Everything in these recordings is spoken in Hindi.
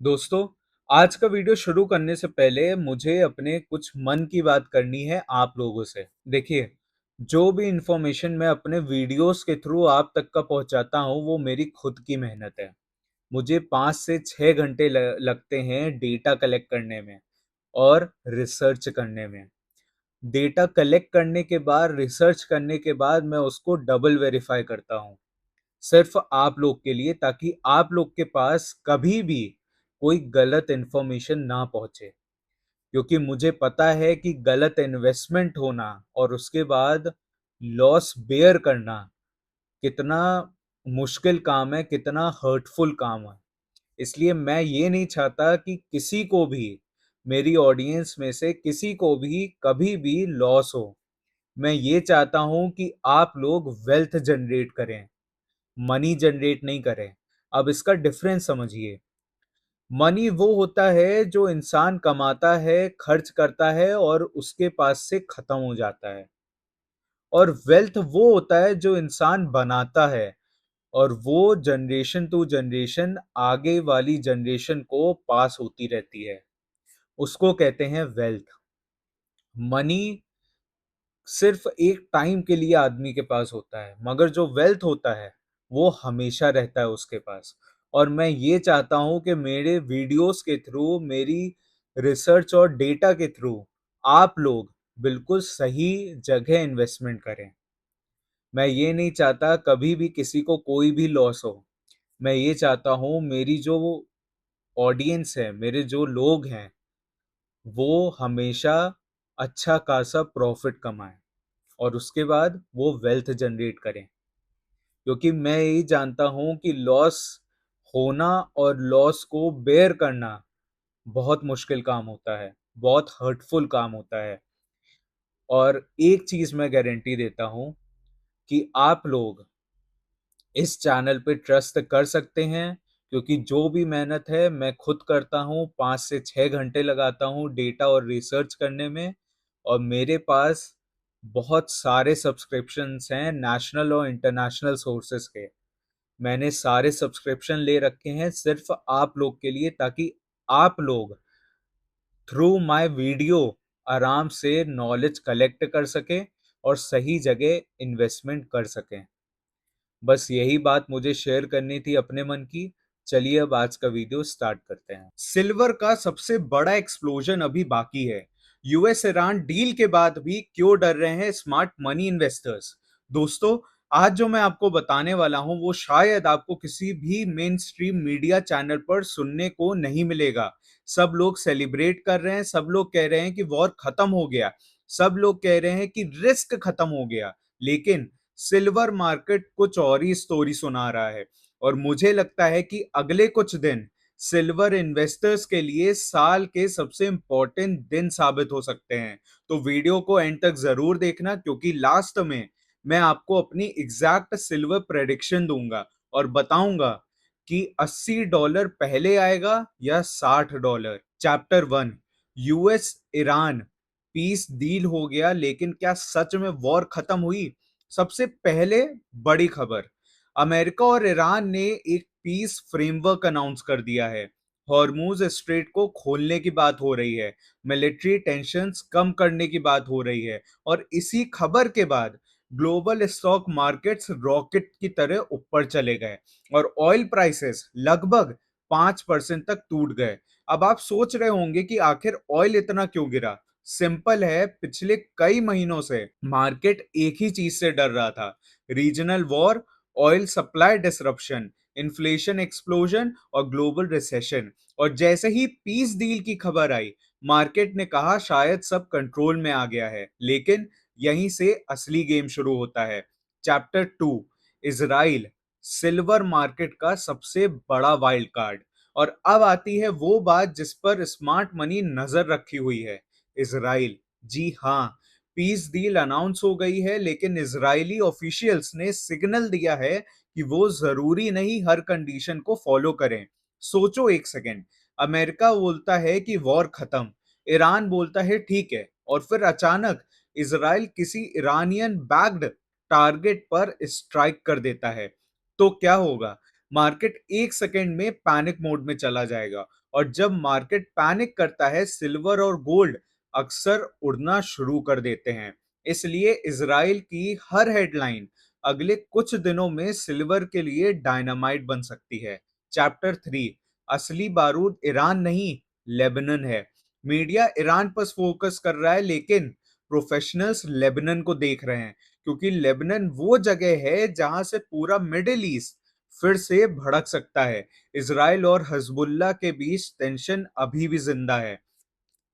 दोस्तों, आज का वीडियो शुरू करने से पहले मुझे अपने कुछ मन की बात करनी है आप लोगों से। देखिए, जो भी इंफॉर्मेशन मैं अपने वीडियोस के थ्रू आप तक का पहुंचाता हूं, वो मेरी खुद की मेहनत है। मुझे 5 से 6 घंटे लगते हैं डेटा कलेक्ट करने में और रिसर्च करने में। डेटा कलेक्ट करने के बाद, रिसर्च करने के बाद मैं उसको डबल वेरीफाई करता हूँ। सिर्फ आप लोग के लिए, ताकि आप लोग के पास कभी भी कोई गलत इंफॉर्मेशन ना पहुंचे। क्योंकि मुझे पता है कि गलत इन्वेस्टमेंट होना और उसके बाद लॉस बेयर करना कितना मुश्किल काम है, कितना हर्टफुल काम है। इसलिए मैं ये नहीं चाहता कि किसी को भी, मेरी ऑडियंस में से किसी को भी कभी भी लॉस हो। मैं ये चाहता हूं कि आप लोग वेल्थ जनरेट करें, मनी जनरेट नहीं करें। अब इसका डिफरेंस समझिए। मनी वो होता है जो इंसान कमाता है, खर्च करता है और उसके पास से खत्म हो जाता है। और वेल्थ वो होता है जो इंसान बनाता है और वो जनरेशन टू जनरेशन आगे वाली जनरेशन को पास होती रहती है। उसको कहते हैं वेल्थ। मनी सिर्फ एक टाइम के लिए आदमी के पास होता है, मगर जो वेल्थ होता है वो हमेशा रहता है उसके पास। और मैं ये चाहता हूं कि मेरे वीडियोस के थ्रू, मेरी रिसर्च और डेटा के थ्रू आप लोग बिल्कुल सही जगह इन्वेस्टमेंट करें। मैं ये नहीं चाहता कभी भी किसी को कोई भी लॉस हो। मैं ये चाहता हूं मेरी जो ऑडियंस है, मेरे जो लोग हैं, वो हमेशा अच्छा खासा प्रॉफिट कमाएं और उसके बाद वो वेल्थ जनरेट करें। क्योंकि मैं यही जानता हूं कि लॉस होना और लॉस को बेयर करना बहुत मुश्किल काम होता है, बहुत हर्टफुल काम होता है। और एक चीज मैं गारंटी देता हूं कि आप लोग इस चैनल पे ट्रस्ट कर सकते हैं। क्योंकि जो भी मेहनत है मैं खुद करता हूँ, 5 से 6 घंटे लगाता हूँ डेटा और रिसर्च करने में। और मेरे पास बहुत सारे सब्सक्रिप्शंस हैं, नेशनल और इंटरनेशनल सोर्सेस के। मैंने सारे सब्सक्रिप्शन ले रखे हैं सिर्फ आप लोग के लिए, ताकि आप लोग थ्रू माय वीडियो आराम से नॉलेज कलेक्ट कर सकें और सही जगह इन्वेस्टमेंट कर सकें। बस यही बात मुझे शेयर करनी थी अपने मन की। चलिए अब आज का वीडियो स्टार्ट करते हैं। सिल्वर का सबसे बड़ा एक्सप्लोजन अभी बाकी है। यूएस ईरान डील के बाद भी क्यों डर रहे हैं स्मार्ट मनी इन्वेस्टर्स? दोस्तों, आज जो मैं आपको बताने वाला हूं वो शायद आपको किसी भी मेन स्ट्रीम मीडिया चैनल पर सुनने को नहीं मिलेगा। सब लोग सेलिब्रेट कर रहे हैं, सब लोग कह रहे हैं कि वॉर खत्म हो गया, सब लोग कह रहे हैं कि रिस्क खत्म हो गया। लेकिन सिल्वर मार्केट कुछ और ही स्टोरी सुना रहा है। और मुझे लगता है कि अगले कुछ दिन सिल्वर इन्वेस्टर्स के लिए साल के सबसे इंपॉर्टेंट दिन साबित हो सकते हैं। तो वीडियो को एंड तक जरूर देखना, क्योंकि लास्ट में मैं आपको अपनी एग्जैक्ट सिल्वर प्रेडिक्शन दूंगा और बताऊंगा कि $80 पहले आएगा या $60। Chapter 1, US Iran peace deal हो गया, लेकिन क्या सच में वॉर खत्म हुई? सबसे पहले बड़ी खबर, अमेरिका और ईरान ने एक पीस फ्रेमवर्क अनाउंस कर दिया है। हॉर्मूज स्ट्रेट को खोलने की बात हो रही है, मिलिट्री टेंशन्स कम करने की बात हो रही है। और इसी खबर के बाद ग्लोबल स्टॉक मार्केट्स रॉकेट की तरह ऊपर चले गए और ऑयल प्राइसेस लगभग 5% तक टूट गए। अब आप सोच रहे होंगे कि आखिर ऑयल इतना क्यों गिरा। सिंपल है, पिछले कई महीनों से मार्केट एक ही चीज से डर रहा था, regional war, oil supply disruption, inflation explosion और ग्लोबल रिसेशन। और जैसे ही पीस डील की खबर आई, मार्केट ने कहा शायद सब कंट्रोल में आ गया है। लेकिन यहीं से असली गेम शुरू होता है। चैप्टर 2, इजराइल, सिल्वर मार्केट का सबसे बड़ा वाइल्ड कार्ड। और अब आती है वो बात जिस पर स्मार्ट मनी नजर रखी हुई है, इजराइल। जी हाँ, पीस डील अनाउंस हो गई है, लेकिन इजरायली ऑफिशियल्स ने सिग्नल दिया है कि वो जरूरी नहीं हर कंडीशन को फॉलो करें। सोचो एक सेकेंड, अमेरिका बोलता है कि वॉर खत्म, ईरान बोलता है ठीक है, और फिर अचानक इजराइल किसी ईरानियन बैक्ड टारगेट पर स्ट्राइक कर देता है। तो क्या होगा? मार्केट एक सेकेंड में पैनिक मोड में चला जाएगा और जब मार्केट पैनिक करता है, सिल्वर और गोल्ड अक्सर उड़ना शुरू कर देते हैं। इसलिए इजराइल की हर हेडलाइन अगले कुछ दिनों में सिल्वर के लिए डायनामाइट बन सकती है। चैप्टर 3, असली बारूद ईरान नहीं, लेबनान है। मीडिया ईरान पर फोकस कर रहा है, लेकिन प्रोफेशनल्स लेबनान को देख रहे हैं, क्योंकि लेबनान वो जगह है जहां से पूरा मिडिल ईस्ट फिर से भड़क सकता है। इजराइल और हिजबुल्लाह के बीच टेंशन अभी भी जिंदा है।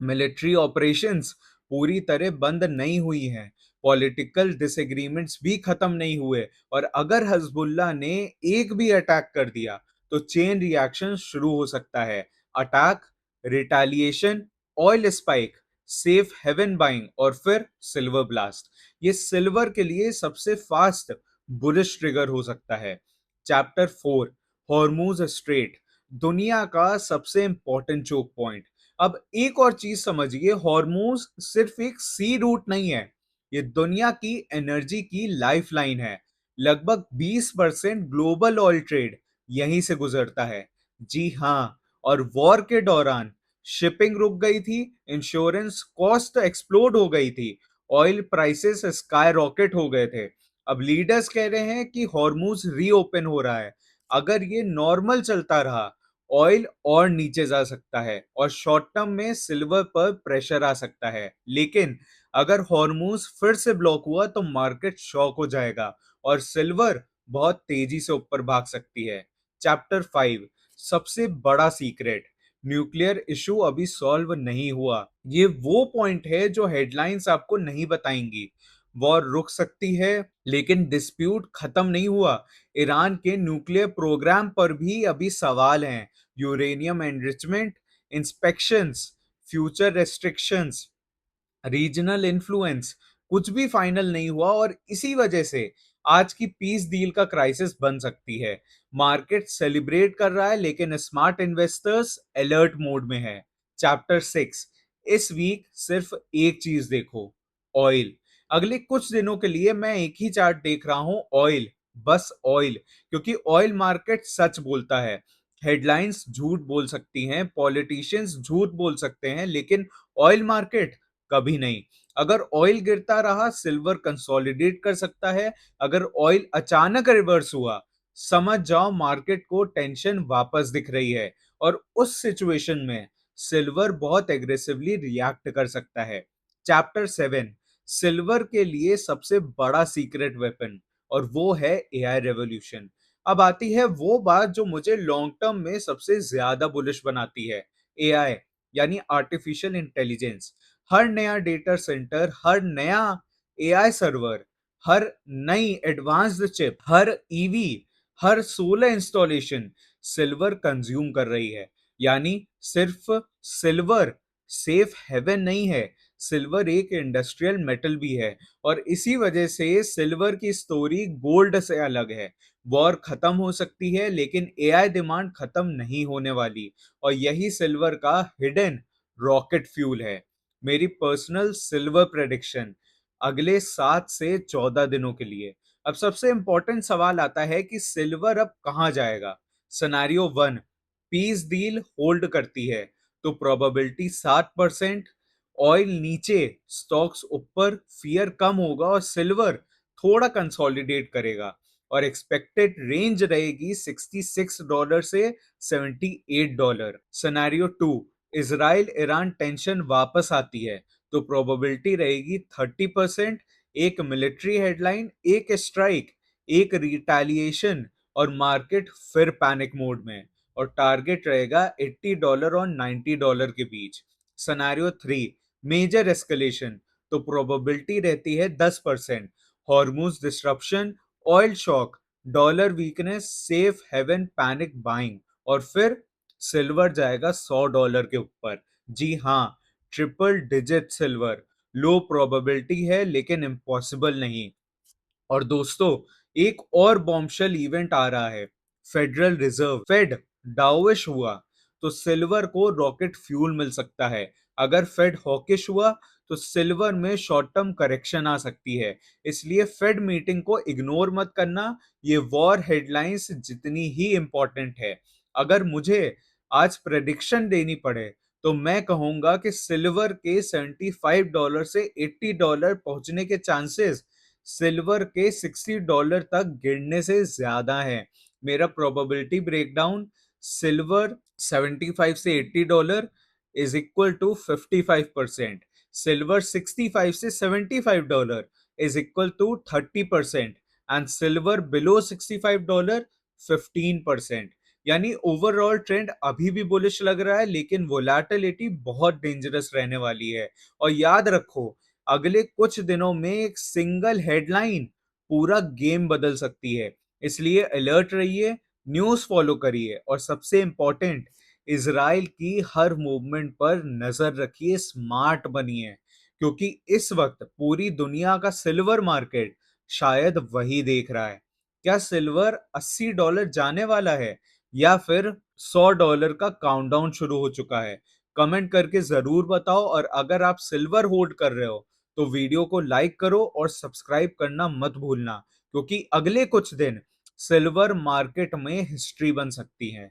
मिलिट्री ऑपरेशंस पूरी तरह बंद नहीं हुई हैं, पॉलिटिकल डिसएग्रीमेंट्स भी खत्म नहीं हुए, और अगर हिजबुल्लाह ने एक भी अटैक कर दिया तो चेन रिएक्शन शुरू हो सकता है। Attack, retaliation, oil spike, safe haven buying और फिर सिल्वर ब्लास्ट। ये सिल्वर के लिए सबसे फास्ट बुलिश ट्रिगर हो सकता है। चैप्टर 4, हॉर्मूज स्ट्रेट, दुनिया का सबसे इंपॉर्टेंट चोक पॉइंट। अब एक और चीज समझिए, हॉर्मूज सिर्फ एक सी रूट नहीं है, ये दुनिया की एनर्जी की लाइफलाइन है। लगभग 20% ग्लोबल ऑयल ट्रेड यहीं से गुजरता है। जी हाँ, और वॉर के दौरान शिपिंग रुक गई थी, इंश्योरेंस कॉस्ट एक्सप्लोड हो गई थी, ऑयल प्राइसेस स्काई रॉकेट हो गए थे। अब लीडर्स कह रहे हैं कि हॉर्मूज रीओपन हो रहा है। अगर ये नॉर्मल चलता रहा, ऑयल और नीचे जा सकता है और शॉर्ट टर्म में सिल्वर पर प्रेशर आ सकता है। लेकिन अगर हॉर्मूज फिर से ब्लॉक हुआ तो मार्केट शॉक हो जाएगा और सिल्वर बहुत तेजी से ऊपर भाग सकती है। चैप्टर 5, सबसे बड़ा सीक्रेट, न्यूक्लियर इशू अभी सॉल्व नहीं हुआ। ये वो पॉइंट है जो हेडलाइंस आपको नहीं बताएंगी। वॉर रुक सकती है, लेकिन डिस्प्यूट खत्म नहीं हुआ। ईरान के न्यूक्लियर प्रोग्राम पर भी अभी सवाल हैं। Uranium enrichment, inspections, future restrictions, regional influence, कुछ भी फाइनल नहीं हुआ, और इसी वजह से आज की पीस डील का क्राइसिस बन सकती है। मार्केट सेलिब्रेट कर रहा है, लेकिन स्मार्ट इन्वेस्टर्स अलर्ट मोड में है। चैप्टर 6, इस वीक सिर्फ एक चीज देखो, ऑयल। अगले कुछ दिनों के लिए मैं एक ही चार्ट देख रहा हूं, ऑयल, बस ऑयल। क्योंकि ऑयल मार्केट सच बोलता है। हेडलाइंस झूठ बोल सकती हैं, पॉलिटिशियंस झूठ बोल सकते हैं, लेकिन ऑयल मार्केट कभी नहीं। अगर ऑयल गिरता रहा, सिल्वर कंसोलिडेट कर सकता है। अगर ऑयल अचानक रिवर्स हुआ, समझ जाओ मार्केट को टेंशन वापस दिख रही है, और उस सिचुएशन में सिल्वर बहुत एग्रेसिवली रिएक्ट कर सकता है। चैप्टर 7, सिल्वर के लिए सबसे बड़ा सीक्रेट वेपन, और वो है एआई रेवोल्यूशन। अब आती है वो बात जो मुझे लॉन्ग टर्म में सबसे ज्यादा बुलिश बनाती है। एआई यानी आर्टिफिशियल इंटेलिजेंस। हर नया डेटा सेंटर, हर नया एआई सर्वर, हर नई एडवांस्ड चिप, हर ईवी, हर सोलर इंस्टॉलेशन सिल्वर कंज्यूम कर रही है। यानी सिर्फ सिल्वर सेफ हेवन नहीं है, सिल्वर एक इंडस्ट्रियल मेटल भी है। और इसी वजह से सिल्वर की स्टोरी गोल्ड से अलग है। वॉर खत्म हो सकती है, लेकिन एआई डिमांड खत्म नहीं होने वाली, और यही सिल्वर का हिडन रॉकेट फ्यूल है। मेरी पर्सनल सिल्वर प्रेडिक्शन अगले 7 से 14 दिनों के लिए। अब सबसे इंपॉर्टेंट सवाल आता है कि सिल्वर अब कहां जाएगा। सिनेरियो 1, पीस डील होल्ड करती है तो प्रोबेबिलिटी 7%, ऑयल नीचे, स्टॉक्स ऊपर, फियर कम होगा और सिल्वर थोड़ा कंसोलिडेट करेगा, और एक्सपेक्टेड रेंज रहेगी $66 से $78। सिनेरियो 2, इजराइल ईरान टेंशन वापस आती है तो प्रोबेबिलिटी रहेगी 30%, एक मिलिट्री हेडलाइन, एक स्ट्राइक, एक रिटेलिएशन, और मार्केट फिर पैनिक मोड में, और टारगेट रहेगा $80 और $90 के बीच। सिनेरियो 3, मेजर एस्केलेशन, तो प्रोबेबिलिटी रहती है 10%, Hormuz disruption, oil shock, dollar weakness, safe haven panic buying, और फिर सिल्वर जाएगा $100 के ऊपर। जी हाँ, triple digit silver. Low probability है, लेकिन इम्पॉसिबल नहीं। और दोस्तों, एक और बॉम्बशेल इवेंट आ रहा है, फेडरल रिजर्व फेड डाउइश हुआ तो सिल्वर को रॉकेट फ्यूल मिल सकता है। अगर फेड हॉकिश हुआ तो सिल्वर में शॉर्ट टर्म करेक्शन आ सकती है। इसलिए फेड मीटिंग को इग्नोर मत करना, ये वॉर हेडलाइंस जितनी ही इंपॉर्टेंट है। अगर मुझे आज प्रेडिक्शन देनी पड़े तो मैं कहूंगा कि सिल्वर के $75 से $80 पहुंचने के चांसेस सिल्वर के $60 तक गिरने से ज्यादा है। मेरा प्रोबेबिलिटी ब्रेकडाउन, सिल्वर 75 से $80 इज इक्वल टू 55%, सिल्वर 65 से $75 is equal to 30%, and silver below $65 15%। यानी ओवरऑल ट्रेंड अभी भी बुलिश लग रहा है, लेकिन वोलेटिलिटी बहुत डेंजरस रहने वाली है। और याद रखो, अगले कुछ दिनों में एक सिंगल हेडलाइन पूरा गेम बदल सकती है। इसलिए अलर्ट रहिए, न्यूज़ फॉलो करिए, और सबसे इंपॉर्टेंट, इजराइल की हर मूवमेंट पर नजर रखिए, स्मार्ट बनिए, क्योंकि इस वक्त पूरी दुनिया का सिल्वर मार्केट शायद वही देख रहा है। क्या सिल्वर $80 जाने वाला है, या फिर $100 का काउंटडाउन शुरू हो चुका है? कमेंट करके जरूर बताओ। और अगर आप सिल्वर होल्ड कर रहे हो तो वीडियो को लाइक करो और सब्सक्राइब करना मत भूलना, क्योंकि अगले कुछ दिन सिल्वर मार्केट में हिस्ट्री बन सकती है।